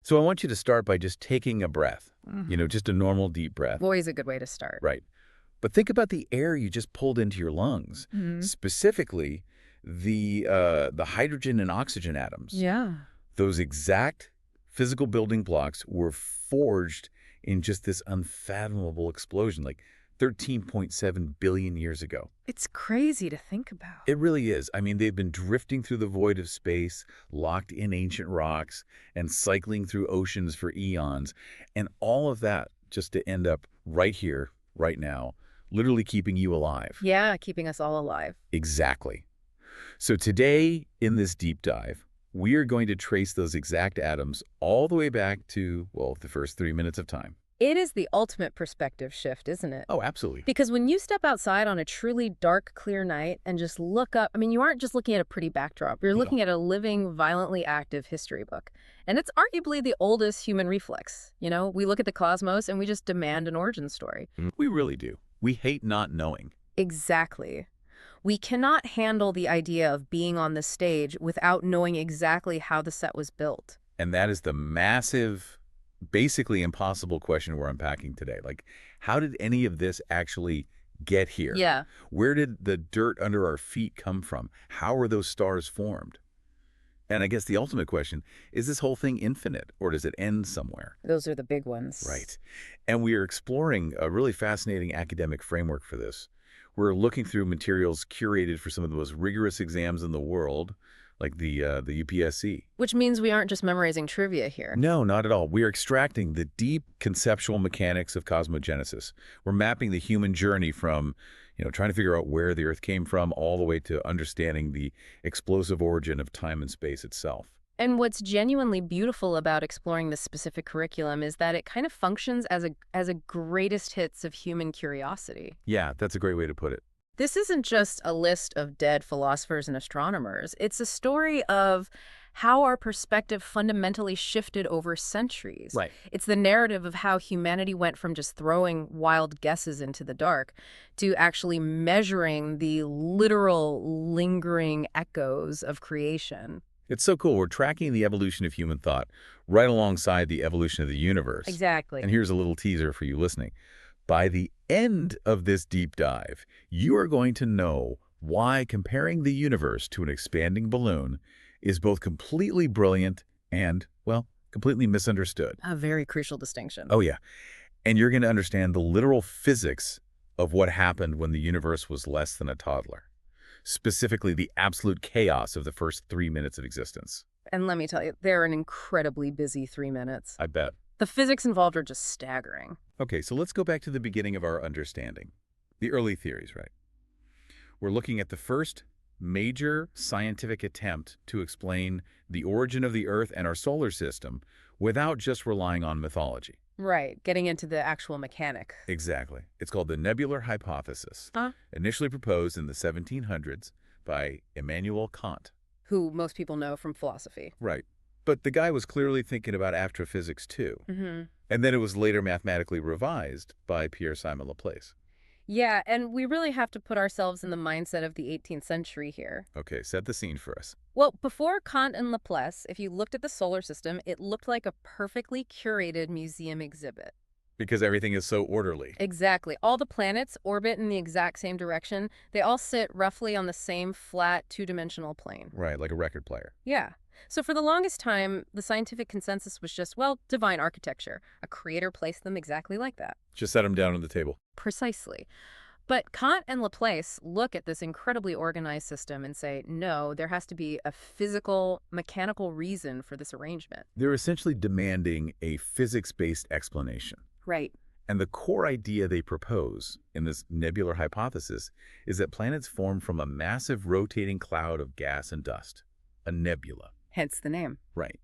So I want you to start by just taking a breath, just a normal deep breath. Always a good way to start. Right. But think about the air you just pulled into your lungs, specifically the hydrogen and oxygen atoms. Yeah. Those exact physical building blocks were forged in just this unfathomable explosion, like 13.7 billion years ago. It's crazy to think about. It really is. I mean, they've been drifting through the void of space, locked in ancient rocks, and cycling through oceans for eons. And all of that just to end up right here, right now, literally keeping you alive. Yeah, keeping us all alive. Exactly. So today, in this deep dive, we are going to trace those exact atoms all the way back to, well, the first 3 minutes of time. It is the ultimate perspective shift, isn't it? Oh, absolutely. Because when you step outside on a truly dark, clear night and just look up, I mean, you aren't just looking at a pretty backdrop. You're looking at a living, violently active history book. And it's arguably the oldest human reflex. You know, we look at the cosmos and we just demand an origin story. We really do. We hate not knowing. Exactly. We cannot handle the idea of being on the stage without knowing exactly how the set was built. And that is the massive, basically impossible question we're unpacking today. Like, how did any of this actually get here? Yeah. Where did the dirt under our feet come from? How were those stars formed? And I guess the ultimate question, is this whole thing infinite, or does it end somewhere? Those are the big ones. Right. And we are exploring a really fascinating academic framework for this. We're looking through materials curated for some of the most rigorous exams in the world, like the UPSC. Which means we aren't just memorizing trivia here. No, not at all. We are extracting the deep conceptual mechanics of cosmogenesis. We're mapping the human journey from, trying to figure out where the Earth came from all the way to understanding the explosive origin of time and space itself. And what's genuinely beautiful about exploring this specific curriculum is that it kind of functions as a greatest hits of human curiosity. Yeah, that's a great way to put it. This isn't just a list of dead philosophers and astronomers. It's a story of how our perspective fundamentally shifted over centuries. Right. It's the narrative of how humanity went from just throwing wild guesses into the dark to actually measuring the literal, lingering echoes of creation. It's so cool. We're tracking the evolution of human thought right alongside the evolution of the universe. Exactly. And here's a little teaser for you listening. By the end of this deep dive, you are going to know why comparing the universe to an expanding balloon is both completely brilliant and, well, completely misunderstood. A very crucial distinction. Oh, yeah. And you're going to understand the literal physics of what happened when the universe was less than a toddler. Specifically, the absolute chaos of the first 3 minutes of existence. And let me tell you, they're an incredibly busy 3 minutes. I bet. The physics involved are just staggering. Okay, so let's go back to the beginning of our understanding. The early theories, right? We're looking at the first major scientific attempt to explain the origin of the Earth and our solar system without just relying on mythology. Right, getting into the actual mechanic. Exactly. It's called the Nebular hypothesis, initially proposed in the 1700s by Immanuel Kant. Who most people know from philosophy. Right. But the guy was clearly thinking about astrophysics too. And then it was later mathematically revised by Pierre-Simon Laplace. Yeah, and we really have to put ourselves in the mindset of the 18th century here. Okay, set the scene for us. Well, before Kant and Laplace, if you looked at the solar system, it looked like a perfectly curated museum exhibit. Because everything is so orderly. Exactly. All the planets orbit in the exact same direction. They all sit roughly on the same flat, two-dimensional plane. Right, like a record player. Yeah. So for the longest time, the scientific consensus was just, well, divine architecture. A creator placed them exactly like that. Just set them down on the table. Precisely. But Kant and Laplace look at this incredibly organized system and say, no, there has to be a physical, mechanical reason for this arrangement. They're essentially demanding a physics-based explanation. Right. And the core idea they propose in this nebular hypothesis is that planets form from a massive rotating cloud of gas and dust, a nebula. Hence the name. Right.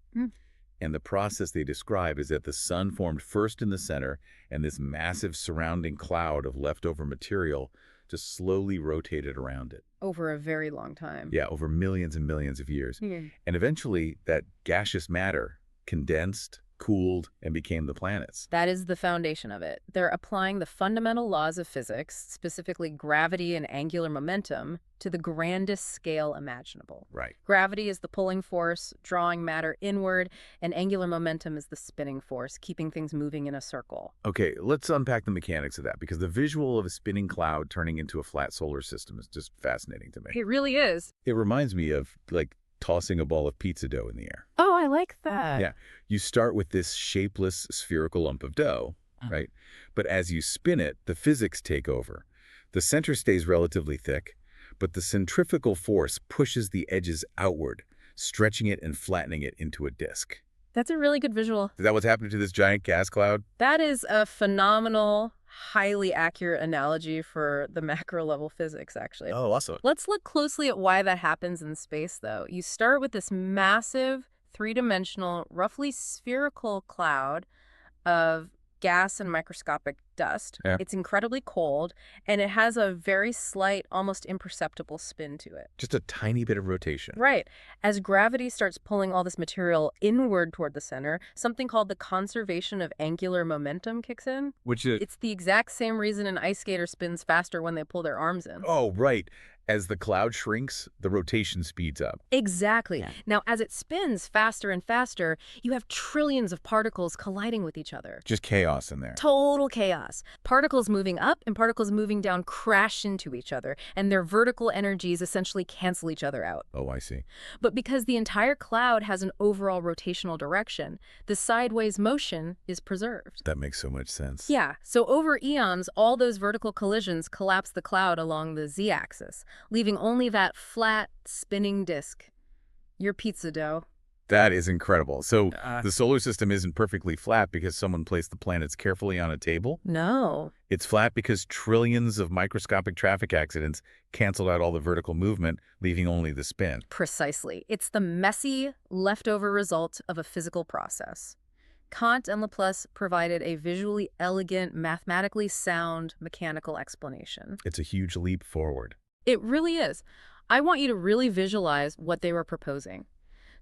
And the process they describe is that the sun formed first in the center, and this massive surrounding cloud of leftover material just slowly rotated around it. Over a very long time. Yeah, over millions and millions of years. And eventually, that gaseous matter condensed, cooled, and became the planets. That is the foundation of it. They're applying the fundamental laws of physics, specifically gravity and angular momentum, to the grandest scale imaginable. Right. Gravity is the pulling force, drawing matter inward, and angular momentum is the spinning force, keeping things moving in a circle. Okay, let's unpack the mechanics of that, because the visual of a spinning cloud turning into a flat solar system is just fascinating to me. It really is. It reminds me of, like, tossing a ball of pizza dough in the air. Oh, I like that. Yeah, you start with this shapeless spherical lump of dough, right? But as you spin it, the physics take over. The center stays relatively thick, but the centrifugal force pushes the edges outward, stretching it and flattening it into a disk. That's a really good visual. Is that what's happening to this giant gas cloud? That is a phenomenal, highly accurate analogy for the macro level physics, actually. Oh, awesome. Let's look closely at why that happens in space, though. You start with this massive, three-dimensional, roughly spherical cloud of gas and microscopic dust. Yeah. It's incredibly cold, and it has a very slight, almost imperceptible spin to it. Just a tiny bit of rotation. Right. As gravity starts pulling all this material inward toward the center, something called the conservation of angular momentum kicks in. Which is... It's the exact same reason an ice skater spins faster when they pull their arms in. Oh, right. As the cloud shrinks, the rotation speeds up. Exactly. Yeah. Now, as it spins faster and faster, you have trillions of particles colliding with each other. Just chaos in there. Total chaos. Particles moving up and particles moving down crash into each other, and their vertical energies essentially cancel each other out. Oh, I see. But because the entire cloud has an overall rotational direction, the sideways motion is preserved. That makes so much sense. Yeah, so over eons, all those vertical collisions collapse the cloud along the z-axis, leaving only that flat, spinning disk. Your pizza dough. That is incredible. So the solar system isn't perfectly flat because someone placed the planets carefully on a table? No. It's flat because trillions of microscopic traffic accidents canceled out all the vertical movement, leaving only the spin. Precisely. It's the messy, leftover result of a physical process. Kant and Laplace provided a visually elegant, mathematically sound, mechanical explanation. It's a huge leap forward. It really is. I want you to really visualize what they were proposing.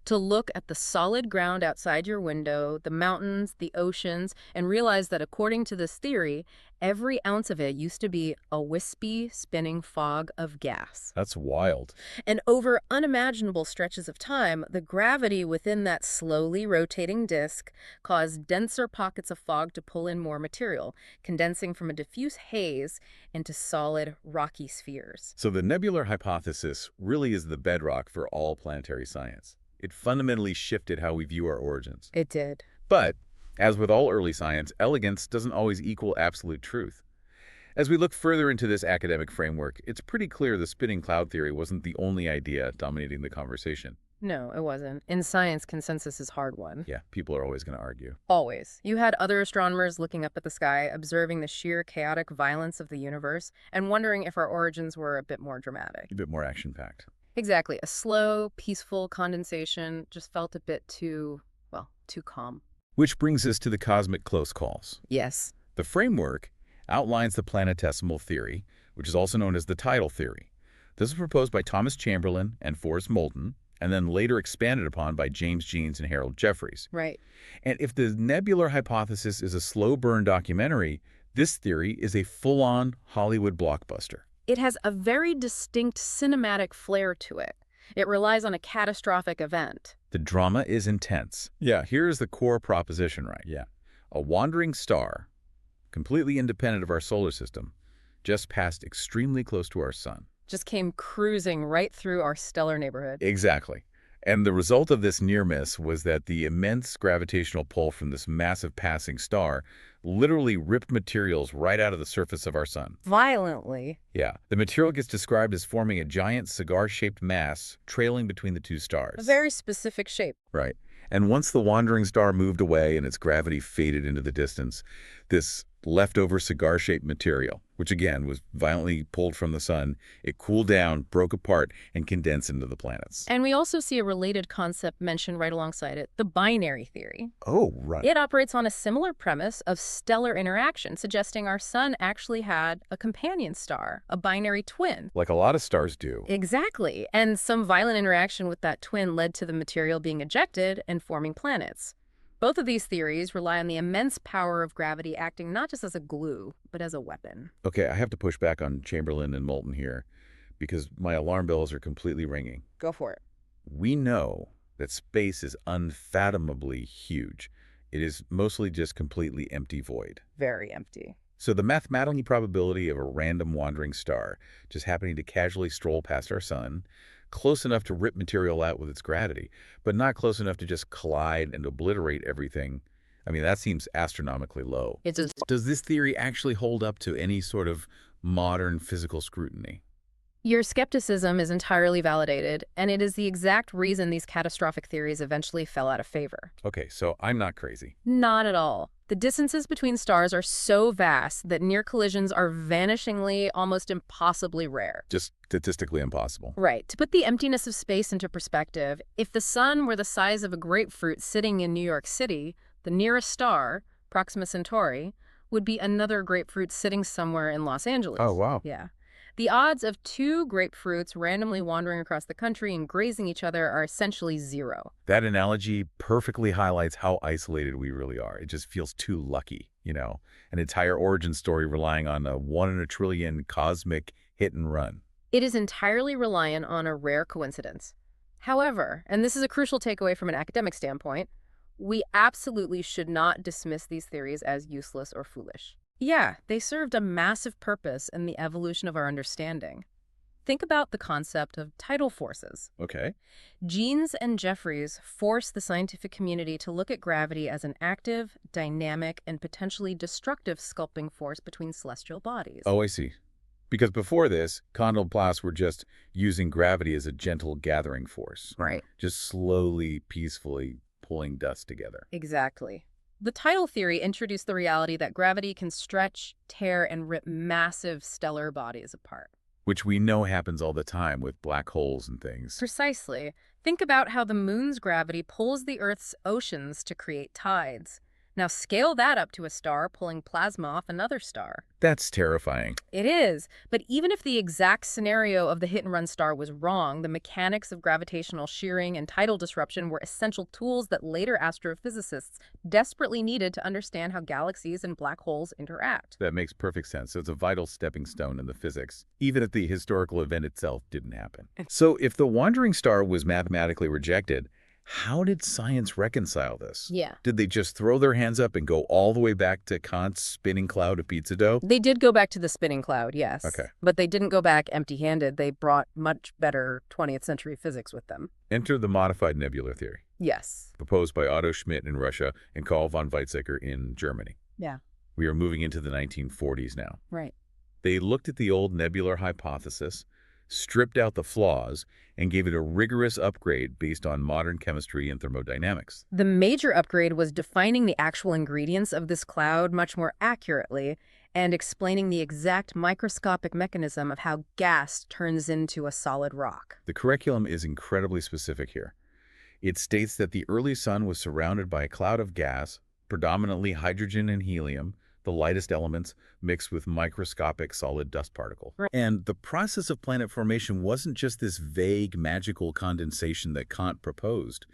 To look at the solid ground outside your window, the mountains, the oceans, and realize that according to this theory, every ounce of it used to be a wispy, spinning fog of gas. That's wild. And over unimaginable stretches of time, the gravity within that slowly rotating disk caused denser pockets of fog to pull in more material, condensing from a diffuse haze into solid, rocky spheres. So the nebular hypothesis really is the bedrock for all planetary science. It fundamentally shifted how we view our origins. It did. But, as with all early science, elegance doesn't always equal absolute truth. As we look further into this academic framework, it's pretty clear the spinning cloud theory wasn't the only idea dominating the conversation. No, it wasn't. In science, consensus is hard-won. Yeah, people are always going to argue. Always. You had other astronomers looking up at the sky, observing the sheer chaotic violence of the universe, and wondering if our origins were a bit more dramatic. A bit more action-packed. Exactly. A slow, peaceful condensation just felt a bit too, well, too calm. Which brings us to the cosmic close calls. Yes. The framework outlines the planetesimal theory, which is also known as the tidal theory. This was proposed by Thomas Chamberlain and Forrest Moulton, and then later expanded upon by James Jeans and Harold Jeffreys. Right. And if the nebular hypothesis is a slow-burn documentary, this theory is a full-on Hollywood blockbuster. It has a very distinct cinematic flair to it. It relies on a catastrophic event. The drama is intense. Yeah, here's the core proposition, right? Yeah. A wandering star, completely independent of our solar system, just passed extremely close to our sun. Just came cruising right through our stellar neighborhood. Exactly. And the result of this near miss was that the immense gravitational pull from this massive passing star literally ripped materials right out of the surface of our sun. Violently. Yeah. The material gets described as forming a giant cigar-shaped mass trailing between the two stars. A very specific shape. Right. And once the wandering star moved away and its gravity faded into the distance, this leftover cigar-shaped material, which again was violently pulled from the sun, it cooled down, broke apart, and condensed into the planets. And we also see a related concept mentioned right alongside it, the binary theory. Oh, right. It operates on a similar premise of stellar interaction, suggesting our sun actually had a companion star, a binary twin. Like a lot of stars do. Exactly. And some violent interaction with that twin led to the material being ejected and forming planets. Both of these theories rely on the immense power of gravity acting not just as a glue, but as a weapon. Okay, I have to push back on Chamberlain and Moulton here because my alarm bells are completely ringing. Go for it. We know that space is unfathomably huge. It is mostly just completely empty void. Very empty. So the mathematical probability of a random wandering star just happening to casually stroll past our sun, close enough to rip material out with its gravity, but not close enough to just collide and obliterate everything, I mean, that seems astronomically low. It's just Does this theory actually hold up to any sort of modern physical scrutiny? Your skepticism is entirely validated, and it is the exact reason these catastrophic theories eventually fell out of favor. Okay, so I'm not crazy. Not at all. The distances between stars are so vast that near collisions are vanishingly, almost impossibly rare. Just statistically impossible. Right. To put the emptiness of space into perspective, if the sun were the size of a grapefruit sitting in New York City, the nearest star, Proxima Centauri, would be another grapefruit sitting somewhere in Los Angeles. Oh, wow. Yeah. The odds of two grapefruits randomly wandering across the country and grazing each other are essentially zero. That analogy perfectly highlights how isolated we really are. It just feels too lucky, an entire origin story relying on a 1 in a trillion cosmic hit and run. It is entirely reliant on a rare coincidence. However, and this is a crucial takeaway from an academic standpoint, we absolutely should not dismiss these theories as useless or foolish. Yeah, they served a massive purpose in the evolution of our understanding. Think about the concept of tidal forces. Okay. Jeans and Jeffreys forced the scientific community to look at gravity as an active, dynamic, and potentially destructive sculpting force between celestial bodies. Oh, I see. Because before this, Condell Plass were just using gravity as a gentle gathering force. Right. Just slowly, peacefully pulling dust together. Exactly. The tidal theory introduced the reality that gravity can stretch, tear, and rip massive stellar bodies apart. Which we know happens all the time with black holes and things. Precisely. Think about how the moon's gravity pulls the Earth's oceans to create tides. Now scale that up to a star pulling plasma off another star. That's terrifying. It is, but even if the exact scenario of the hit-and-run star was wrong, the mechanics of gravitational shearing and tidal disruption were essential tools that later astrophysicists desperately needed to understand how galaxies and black holes interact. That makes perfect sense. So it's a vital stepping stone in the physics, even if the historical event itself didn't happen. So if the wandering star was mathematically rejected, how did science reconcile this? Yeah. Did they just throw their hands up and go all the way back to Kant's spinning cloud of pizza dough? They did go back to the spinning cloud, yes. Okay. But they didn't go back empty-handed. They brought much better 20th century physics with them. Enter the modified nebular theory, Yes. proposed by Otto Schmidt in Russia and Carl von Weizsäcker in Germany. Yeah. We are moving into the 1940s now. Right. They looked at the old nebular hypothesis, stripped out the flaws, and gave it a rigorous upgrade based on modern chemistry and thermodynamics. The major upgrade was defining the actual ingredients of this cloud much more accurately and explaining the exact microscopic mechanism of how gas turns into a solid rock. The curriculum is incredibly specific here. It states that the early sun was surrounded by a cloud of gas, predominantly hydrogen and helium, the lightest elements, mixed with microscopic solid dust particles. Right. And the process of planet formation wasn't just this vague magical condensation that Kant proposed.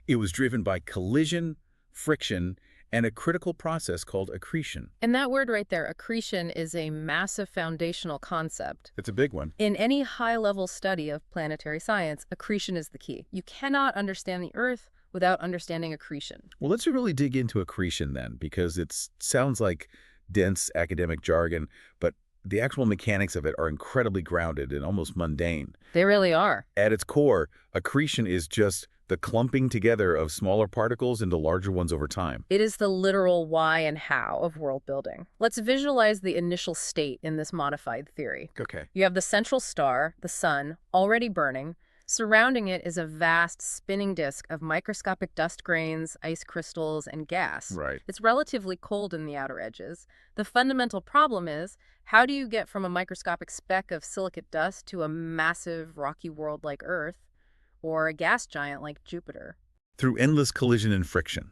It was driven by collision, friction, and a critical process called accretion. And that word right there, accretion, is a massive foundational concept. It's a big one. In any high-level study of planetary science, accretion is the key. You cannot understand the Earth without understanding accretion. Well, let's really dig into accretion then, because it sounds like dense academic jargon, but the actual mechanics of it are incredibly grounded and almost mundane. They really are. At its core, accretion is just the clumping together of smaller particles into larger ones over time. It is the literal why and how of world building. Let's visualize the initial state in this modified theory. Okay. You have the central star, the sun, already burning. Surrounding it is a vast spinning disk of microscopic dust grains, ice crystals, and gas. Right. It's relatively cold in the outer edges. The fundamental problem is, how do you get from a microscopic speck of silicate dust to a massive rocky world like Earth, or a gas giant like Jupiter? Through endless collision and friction.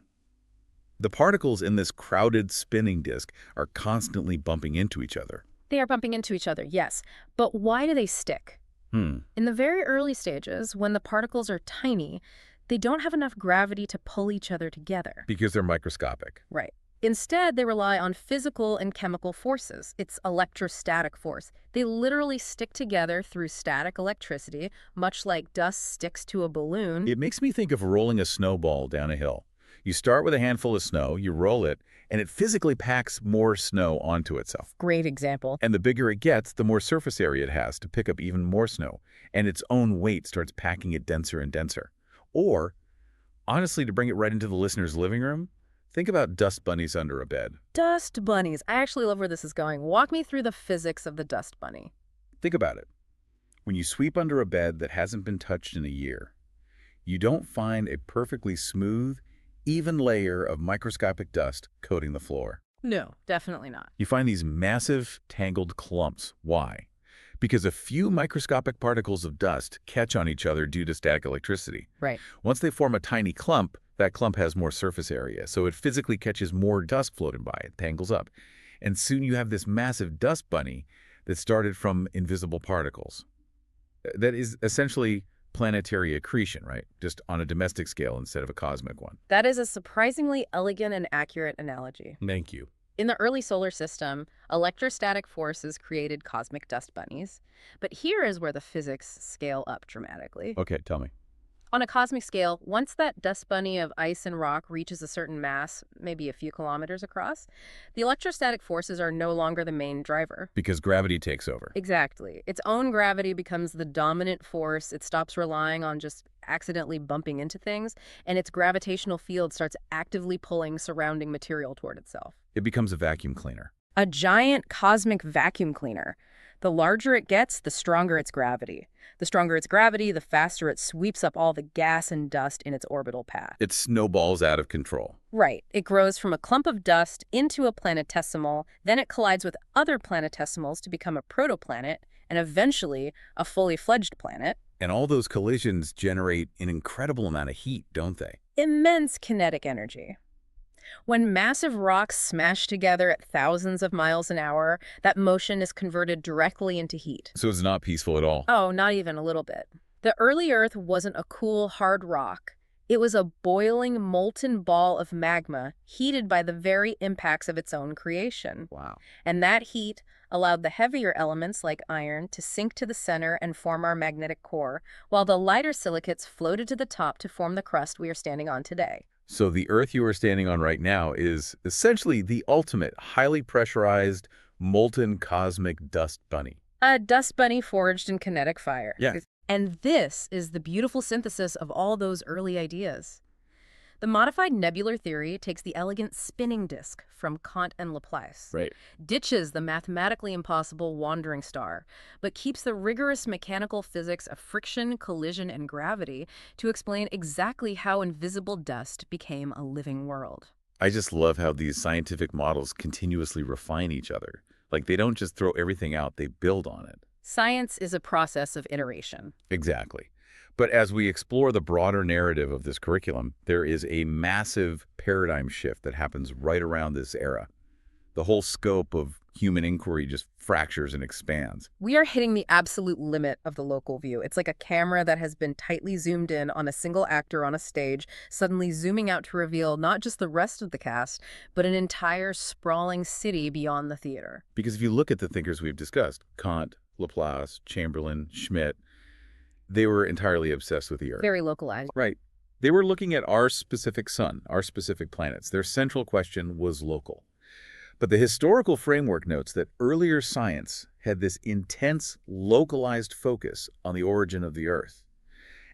The particles in this crowded spinning disk are constantly bumping into each other. They are bumping into each other, yes. But why do they stick? In the very early stages, when the particles are tiny, They don't have enough gravity to pull each other together. Because they're microscopic. Right. Instead, they rely on physical and chemical forces. It's electrostatic force. They literally stick together through static electricity, much like dust sticks to a balloon. It makes me think of rolling a snowball down a hill. You start with a handful of snow, you roll it, and it physically packs more snow onto itself. Great example. And the bigger it gets, the more surface area it has to pick up even more snow, and its own weight starts packing it denser and denser. Or, honestly, to bring it right into the listener's living room, think about dust bunnies under a bed. Dust bunnies. I actually love where this is going. Walk me through the physics of the dust bunny. Think about it. When you sweep under a bed that hasn't been touched in a year, you don't find a perfectly smooth, even layer of microscopic dust coating the floor. No, definitely not. You find these massive, tangled clumps. Why? Because a few microscopic particles of dust catch on each other due to static electricity. Right. Once they form a tiny clump, that clump has more surface area, so it physically catches more dust floating by. It tangles up. And soon you have this massive dust bunny that started from invisible particles. That is essentially planetary accretion, right? Just on a domestic scale instead of a cosmic one. That is a surprisingly elegant and accurate analogy. Thank you. In the early solar system, electrostatic forces created cosmic dust bunnies. But here is where the physics scale up dramatically. Okay, tell me. On a cosmic scale, once that dust bunny of ice and rock reaches a certain mass, maybe a few kilometers across, the electrostatic forces are no longer the main driver. Because gravity takes over. Exactly. Its own gravity becomes the dominant force. It stops relying on just accidentally bumping into things, and its gravitational field starts actively pulling surrounding material toward itself. It becomes a vacuum cleaner. A giant cosmic vacuum cleaner. The larger it gets, the stronger its gravity. The stronger its gravity, the faster it sweeps up all the gas and dust in its orbital path. It snowballs out of control. Right. It grows from a clump of dust into a planetesimal, then it collides with other planetesimals to become a protoplanet, and eventually a fully fledged planet. And all those collisions generate an incredible amount of heat, don't they? Immense kinetic energy. When massive rocks smash together at thousands of miles an hour, that motion is converted directly into heat. So it's not peaceful at all. Oh, not even a little bit. The early Earth wasn't a cool, hard rock. It was a boiling, molten ball of magma, heated by the very impacts of its own creation. Wow. And that heat allowed the heavier elements, like iron, to sink to the center and form our magnetic core, while the lighter silicates floated to the top to form the crust we are standing on today. So the Earth you are standing on right now is essentially the ultimate highly pressurized, molten cosmic dust bunny. A dust bunny forged in kinetic fire. Yeah. And this is the beautiful synthesis of all those early ideas. The modified nebular theory takes the elegant spinning disk from Kant and Laplace, Right. ditches the mathematically impossible wandering star, but keeps the rigorous mechanical physics of friction, collision, and gravity to explain exactly how invisible dust became a living world. I just love how these scientific models continuously refine each other. Like they don't just throw everything out, they build on it. Science is a process of iteration. Exactly. But as we explore the broader narrative of this curriculum, there is a massive paradigm shift that happens right around this era. The whole scope of human inquiry just fractures and expands. We are hitting the absolute limit of the local view. It's like a camera that has been tightly zoomed in on a single actor on a stage, suddenly zooming out to reveal not just the rest of the cast, but an entire sprawling city beyond the theater. Because if you look at the thinkers we've discussed, Kant, Laplace, Chamberlain, Schmidt, they were entirely obsessed with the Earth. Very localized. Right. They were looking at our specific sun, our specific planets. Their central question was local. But the historical framework notes that earlier science had this intense, localized focus on the origin of the Earth.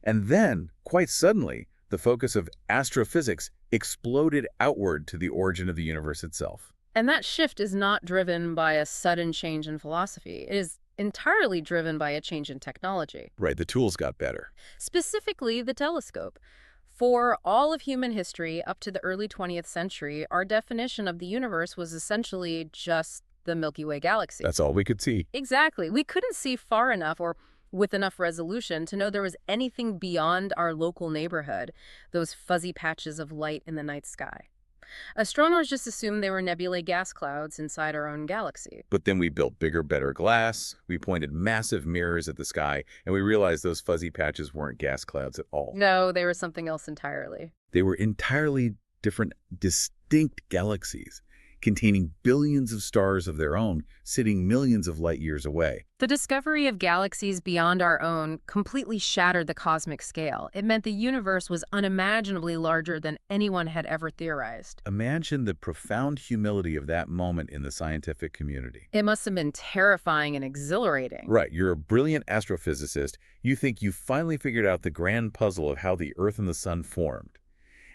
And then, quite suddenly, the focus of astrophysics exploded outward to the origin of the universe itself. And that shift is not driven by a sudden change in philosophy. It is entirely driven by a change in technology. Right, the tools got better. Specifically, the telescope. For all of human history, up to the early 20th century, our definition of the universe was essentially just the Milky Way galaxy. That's all we could see. Exactly. We couldn't see far enough or with enough resolution to know there was anything beyond our local neighborhood, those fuzzy patches of light in the night sky. Astronomers just assumed they were nebulae gas clouds inside our own galaxy. But then we built bigger, better glass, we pointed massive mirrors at the sky, and we realized those fuzzy patches weren't gas clouds at all. No, they were something else entirely. They were entirely different, distinct galaxies, containing billions of stars of their own, sitting millions of light years away. The discovery of galaxies beyond our own completely shattered the cosmic scale. It meant the universe was unimaginably larger than anyone had ever theorized. Imagine the profound humility of that moment in the scientific community. It must have been terrifying and exhilarating. Right, you're a brilliant astrophysicist. You think you finally figured out the grand puzzle of how the Earth and the Sun formed.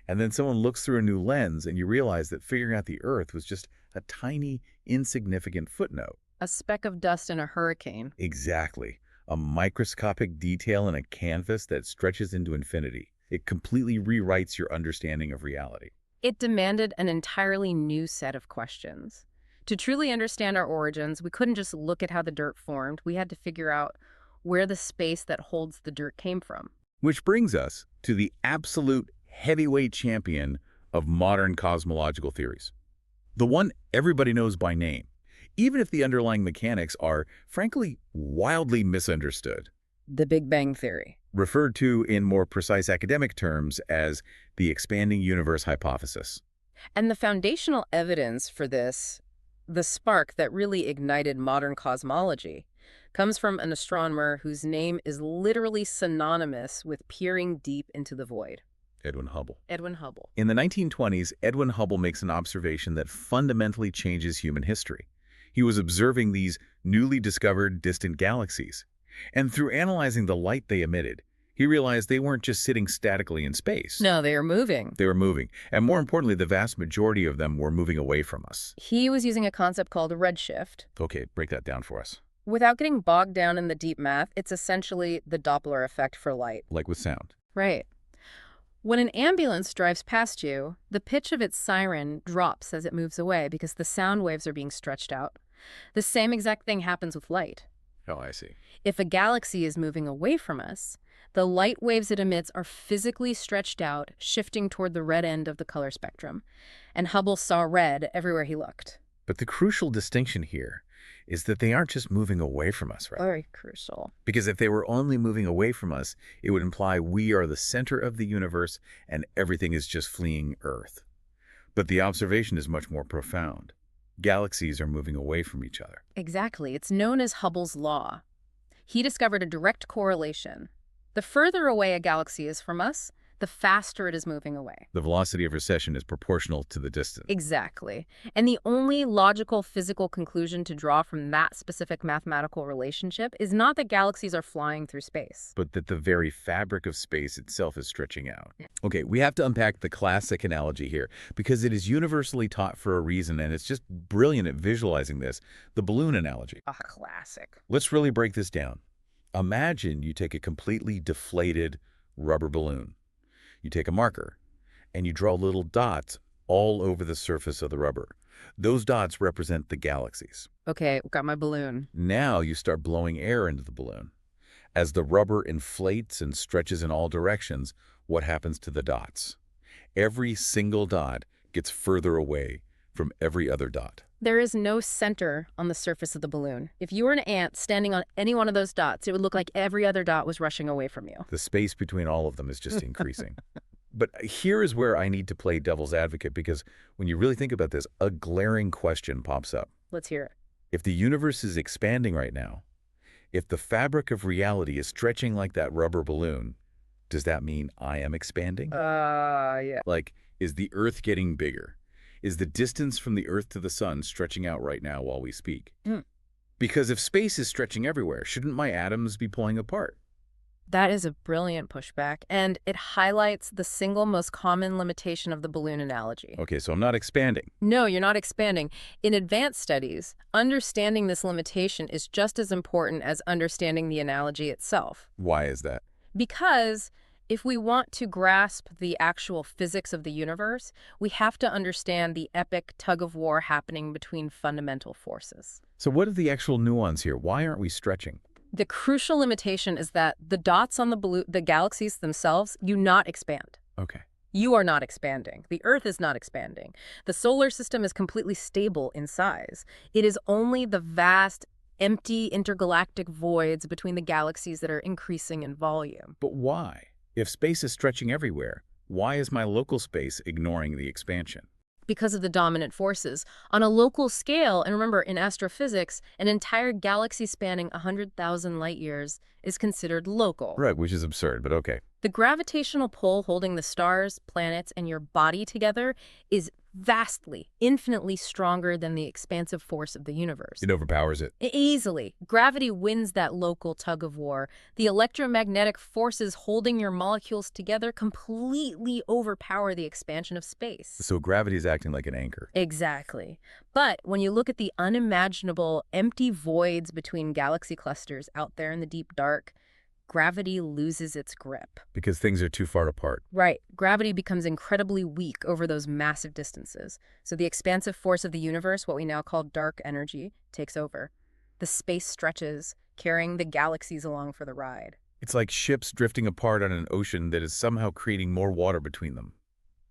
And then someone looks through a new lens and you realize that figuring out the Earth was just a tiny, insignificant footnote. A speck of dust in a hurricane. Exactly. A microscopic detail in a canvas that stretches into infinity. It completely rewrites your understanding of reality. It demanded an entirely new set of questions. To truly understand our origins, we couldn't just look at how the dirt formed. We had to figure out where the space that holds the dirt came from. Which brings us to the absolute heavyweight champion of modern cosmological theories. The one everybody knows by name, even if the underlying mechanics are, frankly, wildly misunderstood. The Big Bang Theory. Referred to in more precise academic terms as the expanding universe hypothesis. And the foundational evidence for this, the spark that really ignited modern cosmology, comes from an astronomer whose name is literally synonymous with peering deep into the void. Edwin Hubble. Edwin Hubble. In the 1920s, Edwin Hubble makes an observation that fundamentally changes human history. He was observing these newly discovered distant galaxies. And through analyzing the light they emitted, he realized they weren't just sitting statically in space. No, they are moving. They were moving. And more importantly, the vast majority of them were moving away from us. He was using a concept called redshift. Okay, break that down for us. Without getting bogged down in the deep math, it's essentially the Doppler effect for light. Like with sound. Right. When an ambulance drives past you, the pitch of its siren drops as it moves away because the sound waves are being stretched out. The same exact thing happens with light. Oh, I see. If a galaxy is moving away from us, the light waves it emits are physically stretched out, shifting toward the red end of the color spectrum. And Hubble saw red everywhere he looked. But the crucial distinction here is that they aren't just moving away from us, right? Very crucial. Because if they were only moving away from us, it would imply we are the center of the universe and everything is just fleeing Earth. But the observation is much more profound. Galaxies are moving away from each other. Exactly. It's known as Hubble's law. He discovered a direct correlation. The further away a galaxy is from us, the faster it is moving away. The velocity of recession is proportional to the distance. Exactly. And the only logical physical conclusion to draw from that specific mathematical relationship is not that galaxies are flying through space, But that the very fabric of space itself is stretching out. Okay, we have to unpack the classic analogy here because it is universally taught for a reason and it's just brilliant at visualizing this, the balloon analogy. a classic. Let's really break this down. Imagine you take a completely deflated rubber balloon. You take a marker and you draw little dots all over the surface of the rubber. Those dots represent the galaxies. Okay, got my balloon. Now you start blowing air into the balloon. As the rubber inflates and stretches in all directions, what happens to the dots? Every single dot gets further away from every other dot. There is no center on the surface of the balloon. If you were an ant standing on any one of those dots, it would look like every other dot was rushing away from you. The space between all of them is just increasing. But here is where I need to play devil's advocate because when you really think about this, a glaring question pops up. Let's hear it. If the universe is expanding right now, if the fabric of reality is stretching like that rubber balloon, does that mean I am expanding? Yeah. Like, is the Earth getting bigger? Is the distance from the Earth to the Sun stretching out right now while we speak? Because if space is stretching everywhere, shouldn't my atoms be pulling apart? That is a brilliant pushback, and it highlights the single most common limitation of the balloon analogy. Okay, so I'm not expanding. No, you're not expanding. In advanced studies, understanding this limitation is just as important as understanding the analogy itself. Why is that? Because if we want to grasp the actual physics of the universe, we have to understand the epic tug-of-war happening between fundamental forces. So what is the actual nuance here? Why aren't we stretching? The crucial limitation is that the dots on the galaxies themselves do not expand. Okay. You are not expanding. The Earth is not expanding. The solar system is completely stable in size. It is only the vast, empty intergalactic voids between the galaxies that are increasing in volume. But why? If space is stretching everywhere, why is my local space ignoring the expansion? Because of the dominant forces. On a local scale, and remember, in astrophysics, an entire galaxy spanning 100,000 light years is considered local. Right, which is absurd, but okay. The gravitational pull holding the stars, planets, and your body together is vastly, infinitely stronger than the expansive force of the universe. It overpowers it. Easily. Gravity wins that local tug of war. The electromagnetic forces holding your molecules together completely overpower the expansion of space. So gravity is acting like an anchor. Exactly. But when you look at the unimaginable empty voids between galaxy clusters out there in the deep dark, gravity loses its grip. Because things are too far apart. Right. Gravity becomes incredibly weak over those massive distances. So the expansive force of the universe, what we now call dark energy, takes over. The space stretches, carrying the galaxies along for the ride. It's like ships drifting apart on an ocean that is somehow creating more water between them.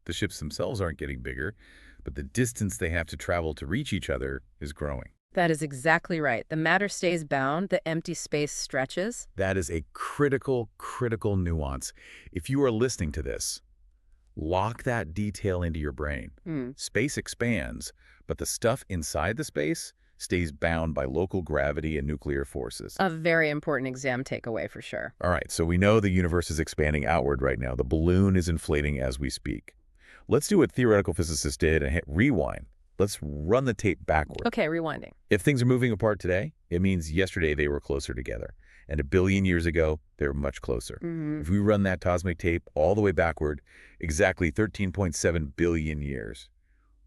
The ships themselves aren't getting bigger, but the distance they have to travel to reach each other is growing. That is exactly right. The matter stays bound, the empty space stretches. That is a critical nuance. If you are listening to this, lock that detail into your brain. Space expands, but the stuff inside the space stays bound by local gravity and nuclear forces. A very important exam takeaway for sure. All right, so we know the universe is expanding outward right now. The balloon is inflating as we speak. Let's do what theoretical physicists did and hit rewind. Let's run the tape backward. Okay, rewinding. If things are moving apart today, it means yesterday they were closer together. And 1 billion years ago, they were much closer. If we run that cosmic tape all the way backward, exactly 13.7 billion years,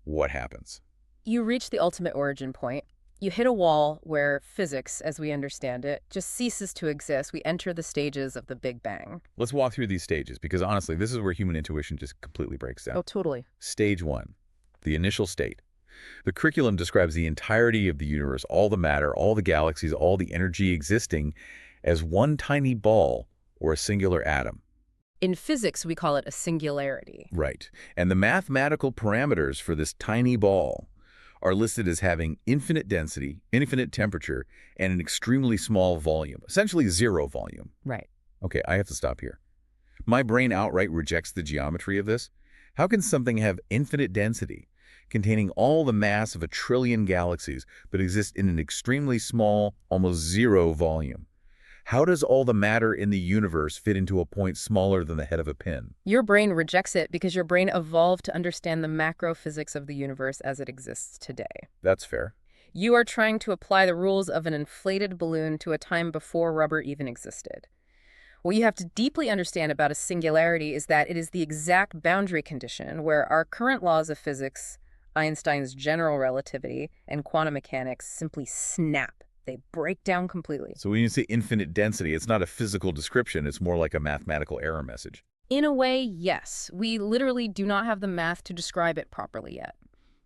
what happens? You reach the ultimate origin point. You hit a wall where physics, as we understand it, just ceases to exist. We enter the stages of the Big Bang. Let's walk through these stages, because honestly, this is where human intuition just completely breaks down. Oh, totally. Stage 1, the initial state. The curriculum describes the entirety of the universe, all the matter, all the galaxies, all the energy existing as one tiny ball or a singular atom. In physics, we call it a singularity. Right. And the mathematical parameters for this tiny ball are listed as having infinite density, infinite temperature, and an extremely small volume, essentially zero volume. Right. Okay, I have to stop here. My brain outright rejects the geometry of this. How can something have infinite density, containing all the mass of 1 trillion galaxies, but exist in an extremely small, almost zero volume? How does all the matter in the universe fit into a point smaller than the head of a pin? Your brain rejects it because your brain evolved to understand the macro physics of the universe as it exists today. That's fair. You are trying to apply the rules of an inflated balloon to a time before rubber even existed. What you have to deeply understand about a singularity is that it is the exact boundary condition where our current laws of physics, Einstein's general relativity, and quantum mechanics simply snap. They break down completely. So when you say infinite density, it's not a physical description, it's more like a mathematical error message. In a way, yes. We literally do not have the math to describe it properly yet.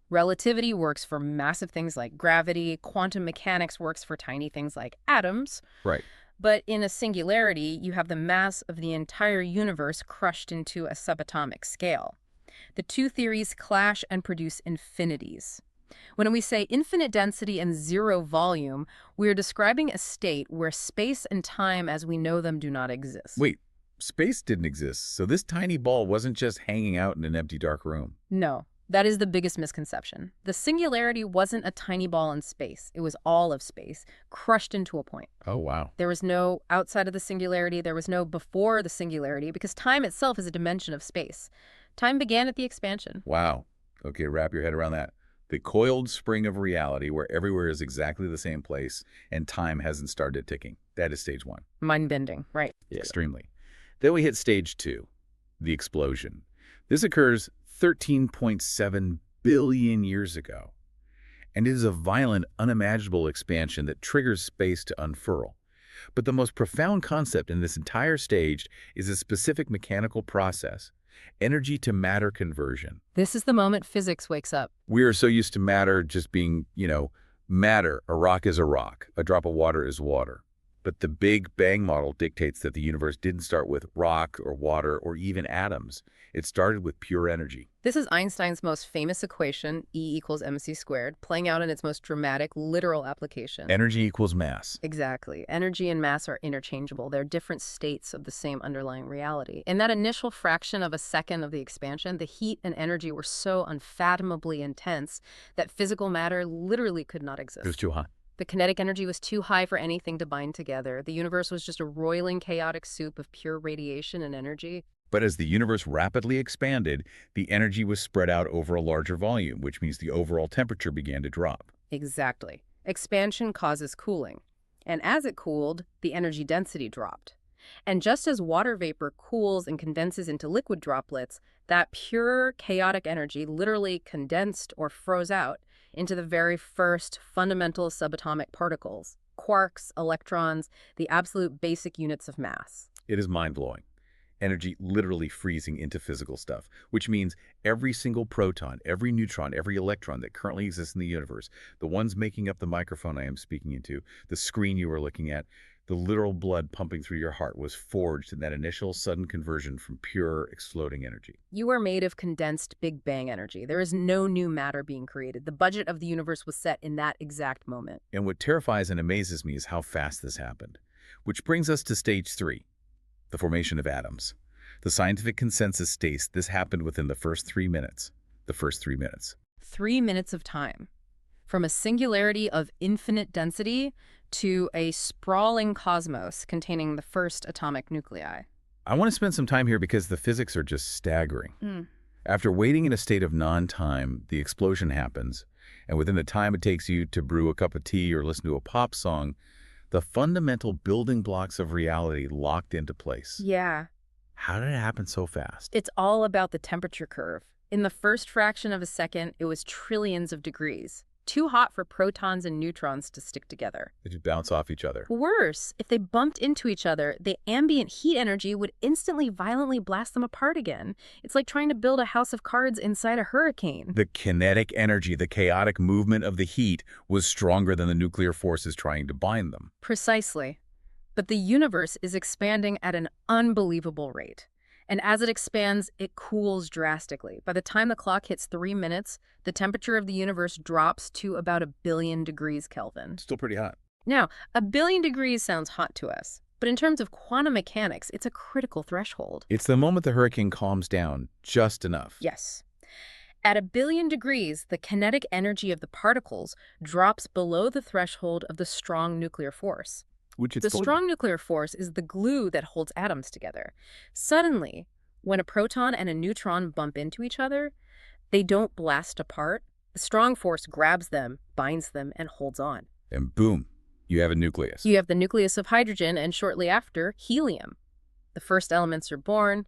Relativity works for massive things like gravity, quantum mechanics works for tiny things like atoms. Right. But in a singularity, you have the mass of the entire universe crushed into a subatomic scale. The two theories clash and produce infinities. When we say infinite density and zero volume, we are describing a state where space and time as we know them do not exist. Wait, space didn't exist, so this tiny ball wasn't just hanging out in an empty dark room. No, that is the biggest misconception. The singularity wasn't a tiny ball in space. It was all of space, crushed into a point. Oh, wow. There was no outside of the singularity. There was no before the singularity, because time itself is a dimension of space. Time began at the expansion. Wow. Okay, wrap your head around that. The coiled spring of reality where everywhere is exactly the same place and time hasn't started ticking. That is stage 1. Mind-bending, right. Extremely. Then we hit stage 2, the explosion. This occurs 13.7 billion years ago, and it is a violent, unimaginable expansion that triggers space to unfurl. But the most profound concept in this entire stage is a specific mechanical process, energy to matter conversion. This is the moment physics wakes up. We are so used to matter just being, matter. A rock is a rock. A drop of water is water. But the Big Bang model dictates that the universe didn't start with rock or water or even atoms. It started with pure energy. This is Einstein's most famous equation, E equals mc squared, playing out in its most dramatic, literal application. Energy equals mass. Exactly. Energy and mass are interchangeable. They're different states of the same underlying reality. In that initial fraction of a second of the expansion, the heat and energy were so unfathomably intense that physical matter literally could not exist. It was too hot. The kinetic energy was too high for anything to bind together. The universe was just a roiling, chaotic soup of pure radiation and energy. But as the universe rapidly expanded, the energy was spread out over a larger volume, which means the overall temperature began to drop. Exactly. Expansion causes cooling. And as it cooled, the energy density dropped. And just as water vapor cools and condenses into liquid droplets, that pure, chaotic energy literally condensed or froze out into the very first fundamental subatomic particles, quarks, electrons, the absolute basic units of mass. It is mind-blowing. Energy literally freezing into physical stuff, which means every single proton, every neutron, every electron that currently exists in the universe, the ones making up the microphone I am speaking into, the screen you are looking at, the literal blood pumping through your heart was forged in that initial sudden conversion from pure exploding energy. You are made of condensed Big Bang energy. There is no new matter being created. The budget of the universe was set in that exact moment. And what terrifies and amazes me is how fast this happened. Which brings us to stage 3, the formation of atoms. The scientific consensus states this happened within the first 3 minutes. The first 3 minutes. 3 minutes of time. From a singularity of infinite density to a sprawling cosmos containing the first atomic nuclei. I want to spend some time here because the physics are just staggering. After waiting in a state of non-time, the explosion happens, and within the time it takes you to brew a cup of tea or listen to a pop song, the fundamental building blocks of reality locked into place. Yeah. How did it happen so fast? It's all about the temperature curve. In the first fraction of a second, it was trillions of degrees. Too hot for protons and neutrons to stick together. They just bounce off each other. Worse, if they bumped into each other, the ambient heat energy would instantly violently blast them apart again. It's like trying to build a house of cards inside a hurricane. The kinetic energy, the chaotic movement of the heat, was stronger than the nuclear forces trying to bind them. Precisely. But the universe is expanding at an unbelievable rate. And as it expands, it cools drastically. By the time the clock hits 3 minutes, the temperature of the universe drops to about 1 billion degrees Kelvin. Still pretty hot. Now, 1 billion degrees sounds hot to us, but in terms of quantum mechanics, it's a critical threshold. It's the moment the hurricane calms down just enough. Yes. At 1 billion degrees, the kinetic energy of the particles drops below the threshold of the strong nuclear force. The strong nuclear force is the glue that holds atoms together. Suddenly, when a proton and a neutron bump into each other, they don't blast apart. The strong force grabs them, binds them, and holds on. And boom, you have a nucleus. You have the nucleus of hydrogen and shortly after, helium. The first elements are born.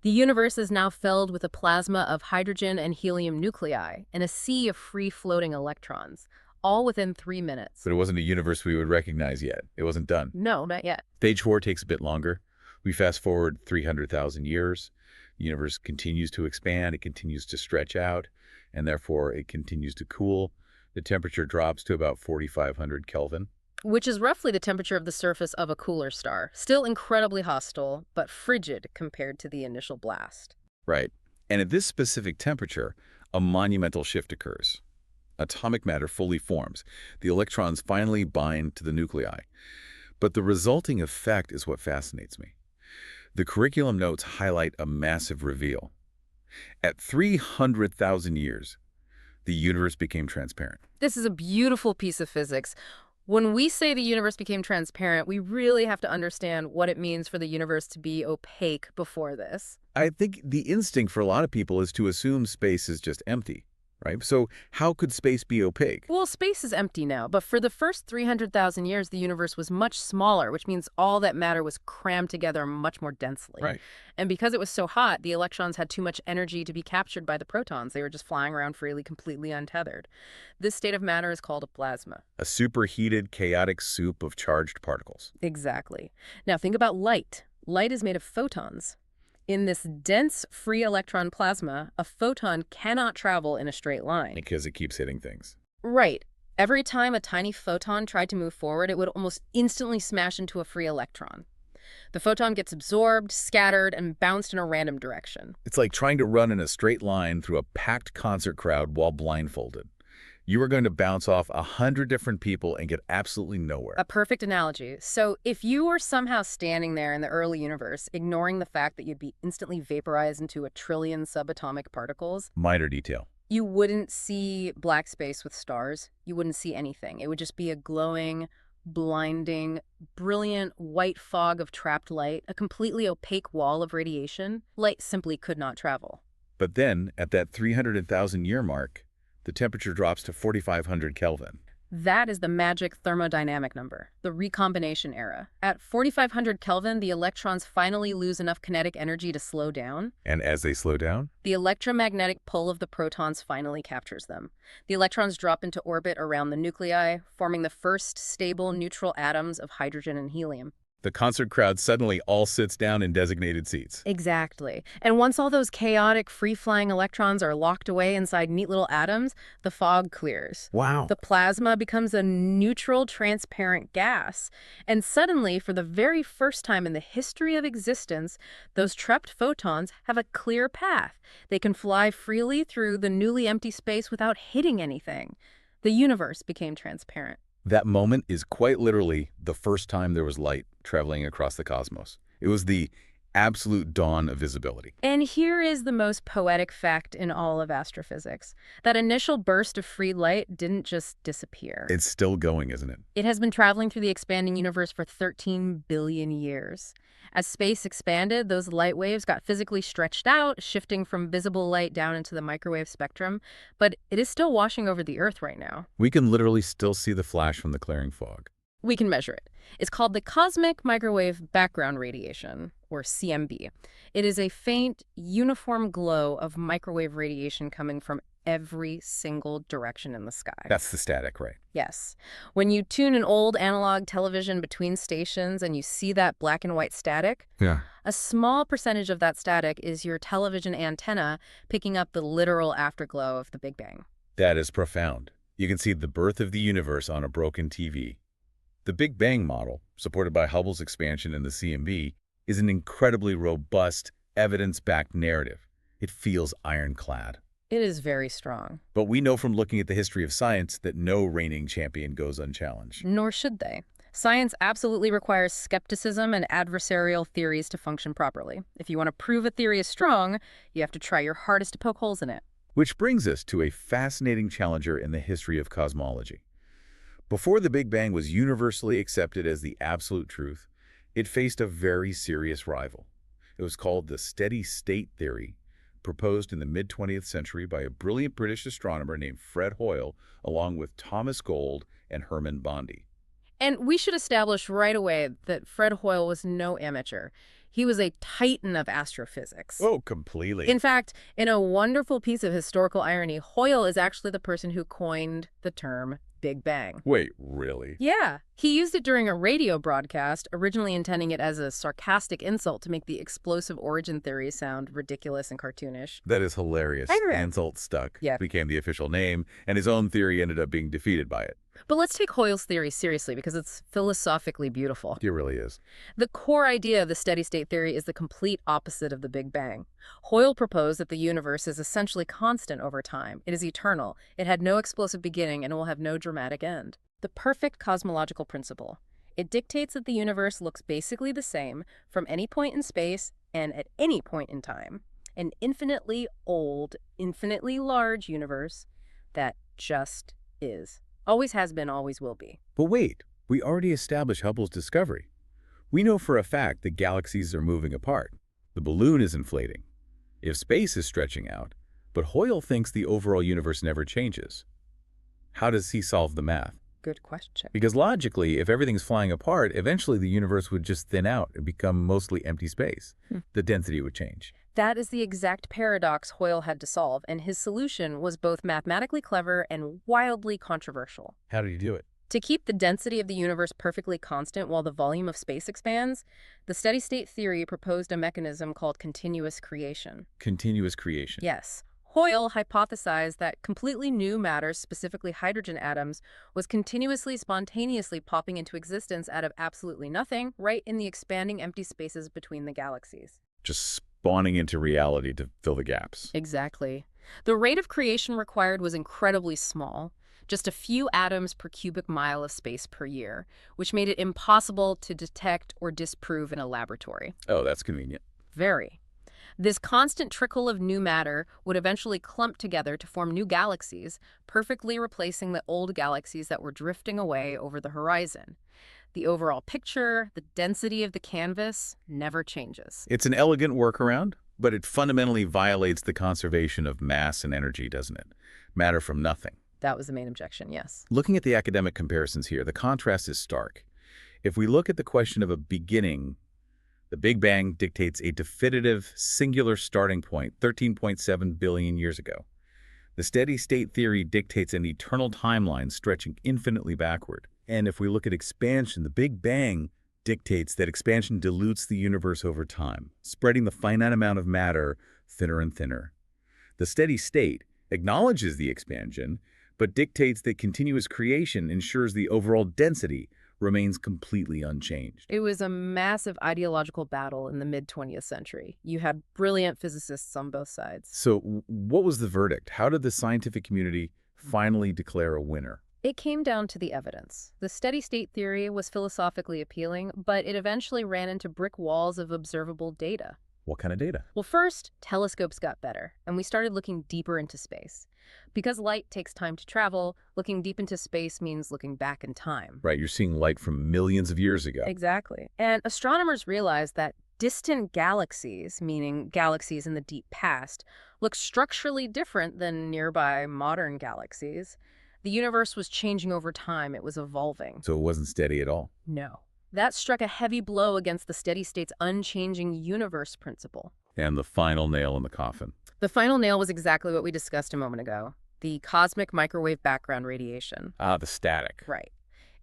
The universe is now filled with a plasma of hydrogen and helium nuclei and a sea of free-floating electrons, all within 3 minutes. But it wasn't a universe we would recognize yet. It wasn't done. No, not yet. Stage 4 takes a bit longer. We fast forward 300,000 years. The universe continues to expand. It continues to stretch out, and therefore it continues to cool. The temperature drops to about 4,500 Kelvin. Which is roughly the temperature of the surface of a cooler star. Still incredibly hostile, but frigid compared to the initial blast. Right. And at this specific temperature, a monumental shift occurs. Atomic matter fully forms. The electrons finally bind to the nuclei. But the resulting effect is what fascinates me. The curriculum notes highlight a massive reveal. At 300,000 years, the universe became transparent. This is a beautiful piece of physics. When we say the universe became transparent, we really have to understand what it means for the universe to be opaque before this. I think the instinct for a lot of people is to assume space is just empty, right? So how could space be opaque? Well, space is empty now, but for the first 300,000 years, the universe was much smaller, which means all that matter was crammed together much more densely. Right. And because it was so hot, the electrons had too much energy to be captured by the protons. They were just flying around freely, completely untethered. This state of matter is called a plasma. A superheated, chaotic soup of charged particles. Exactly. Now think about light. Light is made of photons. In this dense free electron plasma, a photon cannot travel in a straight line. Because it keeps hitting things. Right. Every time a tiny photon tried to move forward, it would almost instantly smash into a free electron. The photon gets absorbed, scattered, and bounced in a random direction. It's like trying to run in a straight line through a packed concert crowd while blindfolded. You are going to bounce off 100 different people and get absolutely nowhere. A perfect analogy. So if you were somehow standing there in the early universe, ignoring the fact that you'd be instantly vaporized into a trillion subatomic particles, Minor detail. you wouldn't see black space with stars. You wouldn't see anything. It would just be a glowing, blinding, brilliant white fog of trapped light, a completely opaque wall of radiation. Light simply could not travel. But then, at that 300,000 year mark, the temperature drops to 4,500 Kelvin. That is the magic thermodynamic number, the recombination era. At 4,500 Kelvin, the electrons finally lose enough kinetic energy to slow down. And as they slow down? The electromagnetic pull of the protons finally captures them. The electrons drop into orbit around the nuclei, forming the first stable neutral atoms of hydrogen and helium. The concert crowd suddenly all sits down in designated seats. Exactly. And once all those chaotic, free-flying electrons are locked away inside neat little atoms, the fog clears. Wow. The plasma becomes a neutral, transparent gas. And suddenly, for the very first time in the history of existence, those trapped photons have a clear path. They can fly freely through the newly empty space without hitting anything. The universe became transparent. That moment is quite literally the first time there was light traveling across the cosmos. It was the absolute dawn of visibility. And here is the most poetic fact in all of astrophysics. That initial burst of free light didn't just disappear. It's still going, isn't it? It has been traveling through the expanding universe for 13 billion years. As space expanded, those light waves got physically stretched out, shifting from visible light down into the microwave spectrum, but it is still washing over the Earth right now. We can literally still see the flash from the clearing fog. We can measure it. It's called the cosmic microwave background radiation, or CMB. It is a faint, uniform glow of microwave radiation coming from every single direction in the sky. That's the static, right? Yes. When you tune an old analog television between stations and you see that black and white static, Yeah. a small percentage of that static is your television antenna picking up the literal afterglow of the Big Bang. That is profound. You can see the birth of the universe on a broken TV. The Big Bang model, supported by Hubble's expansion and the CMB, is an incredibly robust, evidence-backed narrative. It feels ironclad. It is very strong. But we know from looking at the history of science that no reigning champion goes unchallenged. Nor should they. Science absolutely requires skepticism and adversarial theories to function properly. If you want to prove a theory is strong, you have to try your hardest to poke holes in it. Which brings us to a fascinating challenger in the history of cosmology. Before the Big Bang was universally accepted as the absolute truth, it faced a very serious rival. It was called the steady-state theory, proposed in the mid-20th century by a brilliant British astronomer named Fred Hoyle, along with Thomas Gold and Hermann Bondi. And we should establish right away that Fred Hoyle was no amateur. He was a titan of astrophysics. Oh, completely. In fact, in a wonderful piece of historical irony, Hoyle is actually the person who coined the term Big Bang. Wait, really? Yeah. He used it during a radio broadcast, originally intending it as a sarcastic insult to make the explosive origin theory sound ridiculous and cartoonish. That is hilarious. Insult stuck. Yeah. Became the official name, and his own theory ended up being defeated by it. But let's take Hoyle's theory seriously because it's philosophically beautiful. It really is. The core idea of the steady-state theory is the complete opposite of the Big Bang. Hoyle proposed that the universe is essentially constant over time. It is eternal. It had no explosive beginning and will have no dramatic end. The perfect cosmological principle. It dictates that the universe looks basically the same from any point in space and at any point in time. An infinitely old, infinitely large universe that just is. Always has been, always will be. But wait, we already established Hubble's discovery. We know for a fact that galaxies are moving apart. The balloon is inflating. If space is stretching out, but Hoyle thinks the overall universe never changes. How does he solve the math? Good question. Because logically, if everything's flying apart, eventually the universe would just thin out and become mostly empty space. The density would change. That is the exact paradox Hoyle had to solve, and his solution was both mathematically clever and wildly controversial. How did he do it? To keep the density of the universe perfectly constant while the volume of space expands, the steady-state theory proposed a mechanism called continuous creation. Continuous creation. Yes. Hoyle hypothesized that completely new matter, specifically hydrogen atoms, was continuously, spontaneously popping into existence out of absolutely nothing, right in the expanding empty spaces between the galaxies. Just spawning into reality to fill the gaps. Exactly. The rate of creation required was incredibly small, just a few atoms per cubic mile of space per year, which made it impossible to detect or disprove in a laboratory. Oh, that's convenient. Very. This constant trickle of new matter would eventually clump together to form new galaxies, perfectly replacing the old galaxies that were drifting away over the horizon. The overall picture, the density of the canvas, never changes. It's an elegant workaround, but it fundamentally violates the conservation of mass and energy, doesn't it? Matter from nothing. That was the main objection, yes. Looking at the academic comparisons here, the contrast is stark. If we look at the question of a beginning, the Big Bang dictates a definitive, singular starting point 13.7 billion years ago. The steady-state theory dictates an eternal timeline stretching infinitely backward. And if we look at expansion, the Big Bang dictates that expansion dilutes the universe over time, spreading the finite amount of matter thinner and thinner. The steady state acknowledges the expansion, but dictates that continuous creation ensures the overall density remains completely unchanged. It was a massive ideological battle in the mid-20th century. You had brilliant physicists on both sides. So what was the verdict? How did the scientific community finally declare a winner? It came down to the evidence. The steady-state theory was philosophically appealing, but it eventually ran into brick walls of observable data. What kind of data? Well, first, telescopes got better, and we started looking deeper into space. Because light takes time to travel, looking deep into space means looking back in time. Right, you're seeing light from millions of years ago. Exactly. And astronomers realized that distant galaxies, meaning galaxies in the deep past, look structurally different than nearby modern galaxies. The universe was changing over time. It was evolving. So it wasn't steady at all? No. That struck a heavy blow against the steady state's unchanging universe principle. And the final nail in the coffin. The final nail was exactly what we discussed a moment ago, the cosmic microwave background radiation. Ah, the static. Right.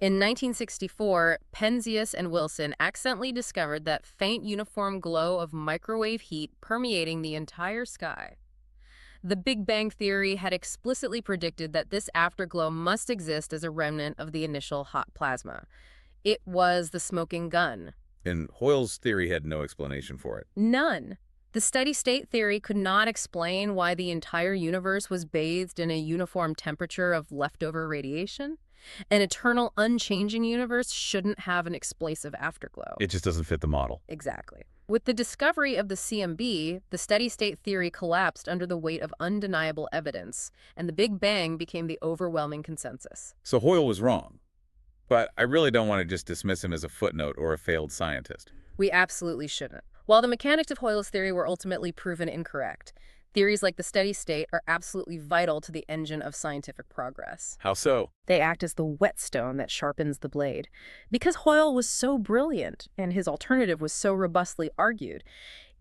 In 1964, Penzias and Wilson accidentally discovered that faint uniform glow of microwave heat permeating the entire sky. The Big Bang Theory had explicitly predicted that this afterglow must exist as a remnant of the initial hot plasma. It was the smoking gun. And Hoyle's theory had no explanation for it. None. The steady-state theory could not explain why the entire universe was bathed in a uniform temperature of leftover radiation. An eternal, unchanging universe shouldn't have an explosive afterglow. It just doesn't fit the model. Exactly. With the discovery of the CMB, the steady-state theory collapsed under the weight of undeniable evidence, and the Big Bang became the overwhelming consensus. So Hoyle was wrong. But I really don't want to just dismiss him as a footnote or a failed scientist. We absolutely shouldn't. While the mechanics of Hoyle's theory were ultimately proven incorrect, theories like the steady state are absolutely vital to the engine of scientific progress. How so? They act as the whetstone that sharpens the blade. Because Hoyle was so brilliant, and his alternative was so robustly argued,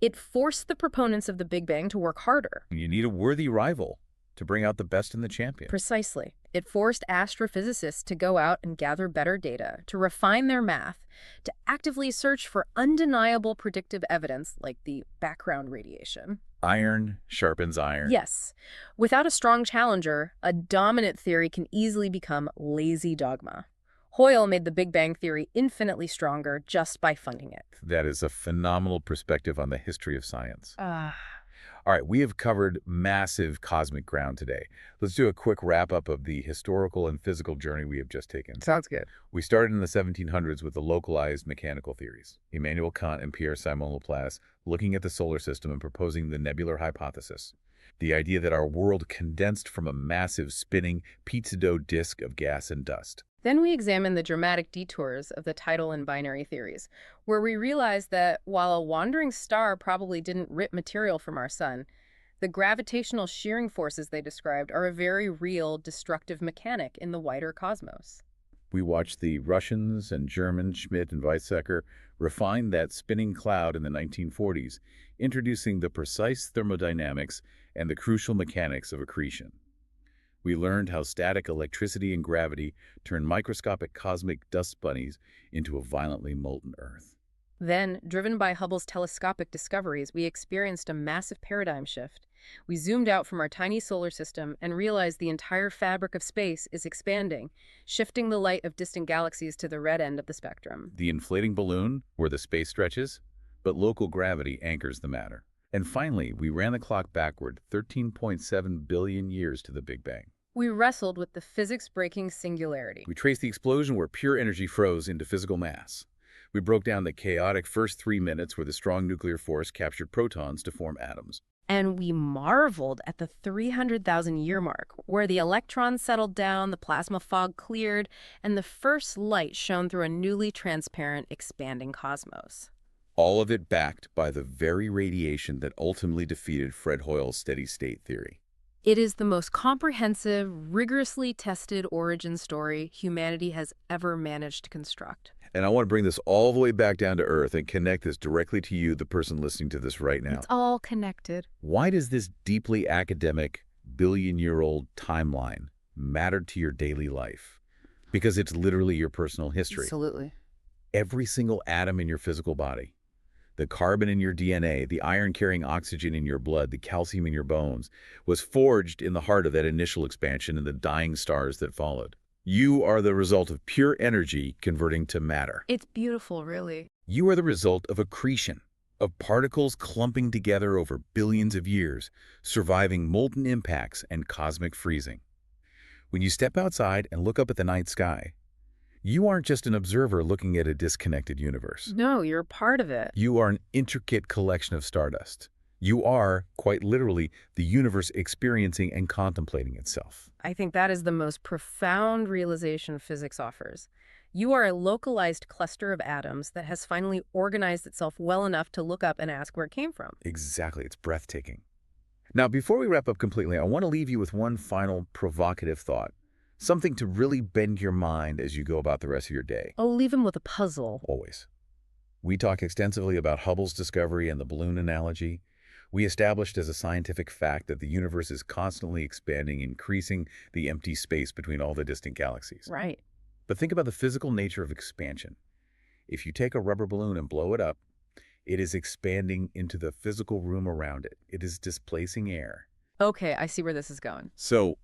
it forced the proponents of the Big Bang to work harder. You need a worthy rival to bring out the best in the champion. Precisely. It forced astrophysicists to go out and gather better data, to refine their math, to actively search for undeniable predictive evidence like the background radiation. Iron sharpens iron. Yes. Without a strong challenger, a dominant theory can easily become lazy dogma. Hoyle made the Big Bang Theory infinitely stronger just by funding it. That is a phenomenal perspective on the history of science. All right, we have covered massive cosmic ground today. Let's do a quick wrap-up of the historical and physical journey we have just taken. Sounds good. We started in the 1700s with the localized mechanical theories. Immanuel Kant and Pierre-Simon Laplace looking at the solar system and proposing the nebular hypothesis, the idea that our world condensed from a massive spinning pizza dough disk of gas and dust. Then we examined the dramatic detours of the tidal and binary theories, where we realized that while a wandering star probably didn't rip material from our sun, the gravitational shearing forces they described are a very real destructive mechanic in the wider cosmos. We watched the Russians and Germans, Schmidt and Weizsäcker, refine that spinning cloud in the 1940s, introducing the precise thermodynamics and the crucial mechanics of accretion. We learned how static electricity and gravity turn microscopic cosmic dust bunnies into a violently molten Earth. Then, driven by Hubble's telescopic discoveries, we experienced a massive paradigm shift. We zoomed out from our tiny solar system and realized the entire fabric of space is expanding, shifting the light of distant galaxies to the red end of the spectrum. The inflating balloon, where the space stretches, but local gravity anchors the matter. And finally, we ran the clock backward 13.7 billion years to the Big Bang. We wrestled with the physics-breaking singularity. We traced the explosion where pure energy froze into physical mass. We broke down the chaotic first 3 minutes where the strong nuclear force captured protons to form atoms. And we marveled at the 300,000-year mark, where the electrons settled down, the plasma fog cleared, and the first light shone through a newly transparent, expanding cosmos. All of it backed by the very radiation that ultimately defeated Fred Hoyle's steady-state theory. It is the most comprehensive, rigorously tested origin story humanity has ever managed to construct. And I want to bring this all the way back down to Earth and connect this directly to you, the person listening to this right now. It's all connected. Why does this deeply academic, billion-year-old timeline matter to your daily life? Because it's literally your personal history. Absolutely. Every single atom in your physical body, the carbon in your DNA, the iron carrying oxygen in your blood, the calcium in your bones, was forged in the heart of that initial expansion and the dying stars that followed. You are the result of pure energy converting to matter. It's beautiful, really. You are the result of accretion, of particles clumping together over billions of years, surviving molten impacts and cosmic freezing. When you step outside and look up at the night sky, you aren't just an observer looking at a disconnected universe. No, you're a part of it. You are an intricate collection of stardust. You are, quite literally, the universe experiencing and contemplating itself. I think that is the most profound realization physics offers. You are a localized cluster of atoms that has finally organized itself well enough to look up and ask where it came from. Exactly. It's breathtaking. Now, before we wrap up completely, I want to leave you with one final provocative thought. Something to really bend your mind as you go about the rest of your day. I'll leave him with a puzzle. Always. We talk extensively about Hubble's discovery and the balloon analogy. We established as a scientific fact that the universe is constantly expanding, increasing the empty space between all the distant galaxies. Right. But think about the physical nature of expansion. If you take a rubber balloon and blow it up, it is expanding into the physical room around it. It is displacing air. Okay, I see where this is going. So,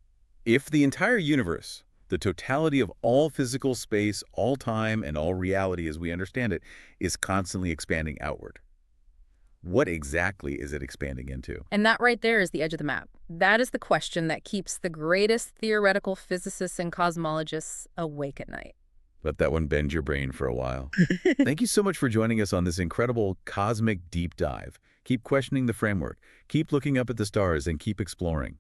if the entire universe, the totality of all physical space, all time, and all reality as we understand it, is constantly expanding outward, what exactly is it expanding into? And that right there is the edge of the map. That is the question that keeps the greatest theoretical physicists and cosmologists awake at night. Let that one bend your brain for a while. Thank you so much for joining us on this incredible cosmic deep dive. Keep questioning the framework, keep looking up at the stars, and keep exploring.